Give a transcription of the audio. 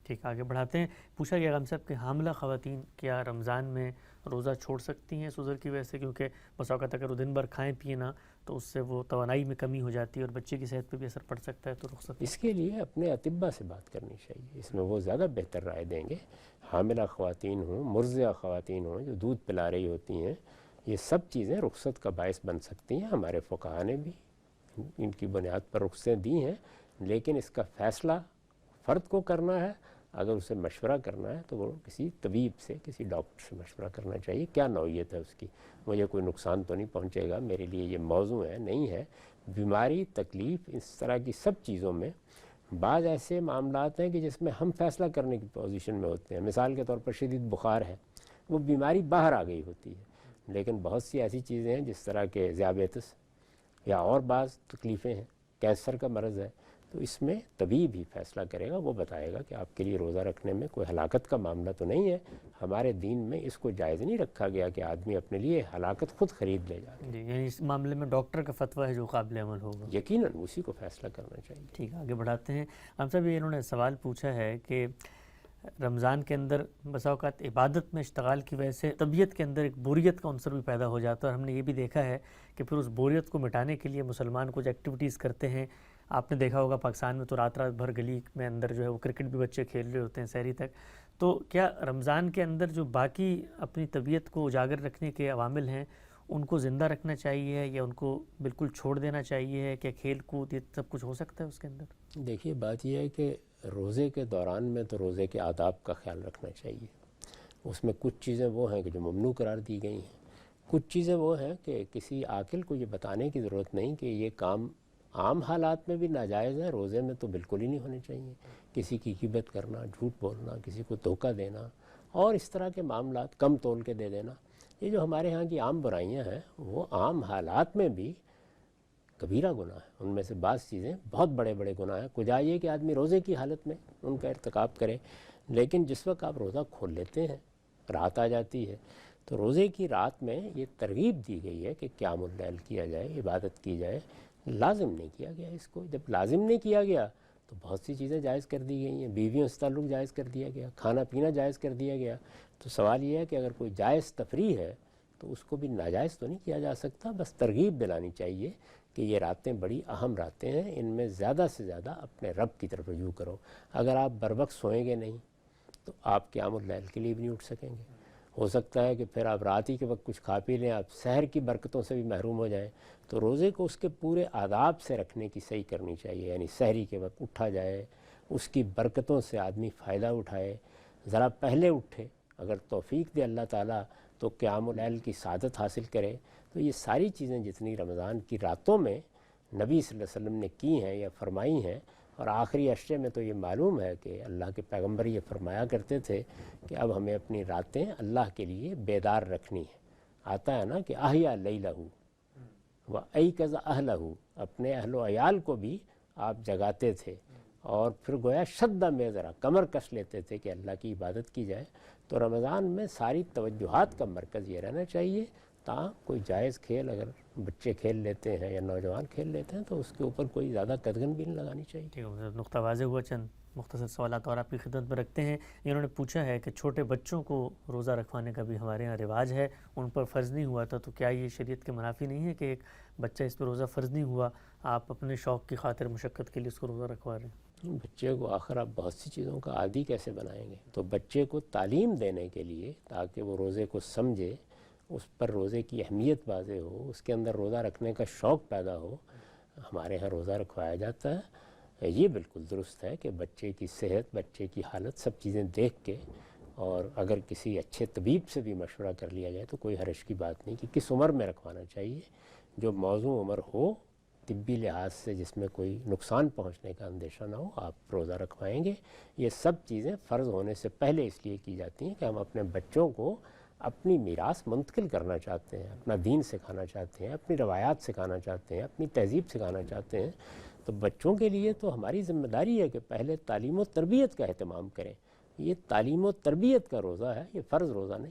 ٹھیک، آگے بڑھاتے ہیں. پوچھا گیا غم صاحب کہ حاملہ خواتین کیا رمضان میں روزہ چھوڑ سکتی ہیں اس عذر کی وجہ سے، کیونکہ بس اوقات اگر وہ دن بھر کھائیں پیے نہ تو اس سے وہ توانائی میں کمی ہو جاتی ہے اور بچے کی صحت پہ بھی اثر پڑ سکتا ہے، تو رخصت اس کے لیے اپنے اطباء سے بات کرنی چاہیے، اس میں وہ زیادہ بہتر رائے دیں گے. حاملہ خواتین ہوں، مرضعہ خواتین ہوں جو دودھ پلا رہی ہوتی ہیں، یہ سب چیزیں رخصت کا باعث بن سکتی ہیں. ہمارے فقہاء نے بھی ان کی بنیاد پر رخصتیں دی ہیں، لیکن اس کا فیصلہ فرد کو کرنا ہے. اگر اسے مشورہ کرنا ہے تو وہ کسی طبیب سے، کسی ڈاکٹر سے مشورہ کرنا چاہیے. کیا نوعیت ہے اس کی، مجھے کوئی نقصان تو نہیں پہنچے گا، میرے لیے یہ موضوع ہے نہیں ہے. بیماری، تکلیف، اس طرح کی سب چیزوں میں بعض ایسے معاملات ہیں کہ جس میں ہم فیصلہ کرنے کی پوزیشن میں ہوتے ہیں. مثال کے طور پر شدید بخار ہے، وہ بیماری باہر آ گئی ہوتی ہے، لیکن بہت سی ایسی چیزیں ہیں جس طرح کے ذیابیطس یا اور بعض تکلیفیں ہیں، کینسر کا مرض ہے، تو اس میں طبیب ہی فیصلہ کرے گا. وہ بتائے گا کہ آپ کے لیے روزہ رکھنے میں کوئی ہلاکت کا معاملہ تو نہیں ہے. ہمارے دین میں اس کو جائز نہیں رکھا گیا کہ آدمی اپنے لیے ہلاکت خود خرید لے جا کے. جی، یعنی اس معاملے میں ڈاکٹر کا فتویٰ ہے جو قابل عمل ہوگا. یقیناً اسی کو فیصلہ کرنا چاہیے. ٹھیک، آگے بڑھاتے ہیں. ہم سب انہوں نے سوال پوچھا ہے کہ رمضان کے اندر بسا اوقات عبادت میں اشتغال کی وجہ سے طبیعت کے اندر ایک بوریت کا عنصر بھی پیدا ہو جاتا ہے، اور ہم نے یہ بھی دیکھا ہے کہ پھر اس بوریت کو مٹانے کے لیے مسلمان کچھ ایکٹیویٹیز کرتے ہیں. آپ نے دیکھا ہوگا پاکستان میں تو رات رات بھر گلی میں اندر جو ہے وہ کرکٹ بھی بچے کھیل رہے ہوتے ہیں سحری تک. تو کیا رمضان کے اندر جو باقی اپنی طبیعت کو اجاگر رکھنے کے عوامل ہیں ان کو زندہ رکھنا چاہیے یا ان کو بالکل چھوڑ دینا چاہیے؟ کیا کھیل کود یہ سب کچھ ہو سکتا ہے اس کے اندر؟ دیکھیے بات یہ ہے کہ روزے کے دوران میں تو روزے کے آداب کا خیال رکھنا چاہیے. اس میں کچھ چیزیں وہ ہیں کہ جو ممنوع قرار دی گئی ہیں، کچھ چیزیں وہ ہیں کہ کسی عاقل کو یہ بتانے کی ضرورت نہیں کہ یہ کام عام حالات میں بھی ناجائز ہے، روزے میں تو بالکل ہی نہیں ہونے چاہیے. کسی کی غیبت کرنا، جھوٹ بولنا، کسی کو دھوکہ دینا اور اس طرح کے معاملات، کم تول کے دے دینا، یہ جو ہمارے ہاں کی عام برائیاں ہیں وہ عام حالات میں بھی کبیرہ گناہ ہے. ان میں سے بعض چیزیں بہت بڑے بڑے گناہ ہیں. کجا یہ کہ آدمی روزے کی حالت میں ان کا ارتکاب کرے، لیکن جس وقت آپ روزہ کھول لیتے ہیں، رات آ جاتی ہے، تو روزے کی رات میں یہ ترغیب دی گئی ہے کہ قیام اللیل کیا جائے، عبادت کی جائے. لازم نہیں کیا گیا اس کو. جب لازم نہیں کیا گیا تو بہت سی چیزیں جائز کر دی گئی ہیں. بیویوں سے تعلق جائز کر دیا گیا، کھانا پینا جائز کر دیا گیا. تو سوال یہ ہے کہ اگر کوئی جائز تفریح ہے تو اس کو بھی ناجائز تو نہیں کیا جا سکتا. بس ترغیب دلانی چاہیے کہ یہ راتیں بڑی اہم راتیں ہیں، ان میں زیادہ سے زیادہ اپنے رب کی طرف رجوع کرو. اگر آپ بروقت سوئیں گے نہیں تو آپ قیام اللیل کے لیے بھی نہیں اٹھ سکیں گے. ہو سکتا ہے کہ پھر آپ رات ہی کے وقت کچھ کھا پی لیں، آپ سحر کی برکتوں سے بھی محروم ہو جائیں. تو روزے کو اس کے پورے آداب سے رکھنے کی صحیح کرنی چاہیے. یعنی سحری کے وقت اٹھا جائے، اس کی برکتوں سے آدمی فائدہ اٹھائے، ذرا پہلے اٹھے. اگر توفیق دے اللہ تعالیٰ تو قیام اللیل کی سعادت حاصل کرے. تو یہ ساری چیزیں جتنی رمضان کی راتوں میں نبی صلی اللہ علیہ وسلم نے کی ہیں یا فرمائی ہیں، اور آخری عشرے میں تو یہ معلوم ہے کہ اللہ کے پیغمبر یہ فرمایا کرتے تھے کہ اب ہمیں اپنی راتیں اللہ کے لیے بیدار رکھنی ہیں. آتا ہے نا کہ احیا لیلہ و ایقظ اہلہ، اپنے اہل و عیال کو بھی آپ جگاتے تھے اور پھر گویا شدہ میں ذرا کمر کس لیتے تھے کہ اللہ کی عبادت کی جائے. تو رمضان میں ساری توجہات کا مرکز یہ رہنا چاہیے. تاہم کوئی جائز کھیل اگر بچے کھیل لیتے ہیں یا نوجوان کھیل لیتے ہیں تو اس کے اوپر کوئی زیادہ قدغن بھی نہیں لگانی چاہیے. ٹھیک ہے، نقطہ واضح ہوا. چند مختصر سوالات اور آپ کی خدمت میں رکھتے ہیں. انہوں نے پوچھا ہے کہ چھوٹے بچوں کو روزہ رکھوانے کا بھی ہمارے یہاں رواج ہے، ان پر فرض نہیں ہوا تھا، تو کیا یہ شریعت کے منافی نہیں ہے کہ ایک بچہ اس پہ روزہ فرض نہیں ہوا، آپ اپنے شوق کی خاطر مشقت کے لیے اس کو روزہ رکھوا رہے ہیں؟ بچے کو آخر آپ بہت سی چیزوں کا عادی کیسے بنائیں گے؟ تو بچے کو تعلیم دینے کے لیے تاکہ وہ روزے کو سمجھے، اس پر روزے کی اہمیت واضح ہو، اس کے اندر روزہ رکھنے کا شوق پیدا ہو، ہمارے ہاں روزہ رکھوایا جاتا ہے. یہ بالکل درست ہے کہ بچے کی صحت، بچے کی حالت، سب چیزیں دیکھ کے، اور اگر کسی اچھے طبیب سے بھی مشورہ کر لیا جائے تو کوئی حرج کی بات نہیں کہ کس عمر میں رکھوانا چاہیے. جو موزوں عمر ہو طبی لحاظ سے، جس میں کوئی نقصان پہنچنے کا اندیشہ نہ ہو، آپ روزہ رکھوائیں گے. یہ سب چیزیں فرض ہونے سے پہلے اس لیے کی جاتی ہیں کہ ہم اپنے بچوں کو اپنی میراث منتقل کرنا چاہتے ہیں، اپنا دین سکھانا چاہتے ہیں، اپنی روایات سکھانا چاہتے ہیں، اپنی تہذیب سکھانا چاہتے ہیں. تو بچوں کے لیے تو ہماری ذمہ داری ہے کہ پہلے تعلیم و تربیت کا اہتمام کریں. یہ تعلیم و تربیت کا روزہ ہے، یہ فرض روزہ نہیں.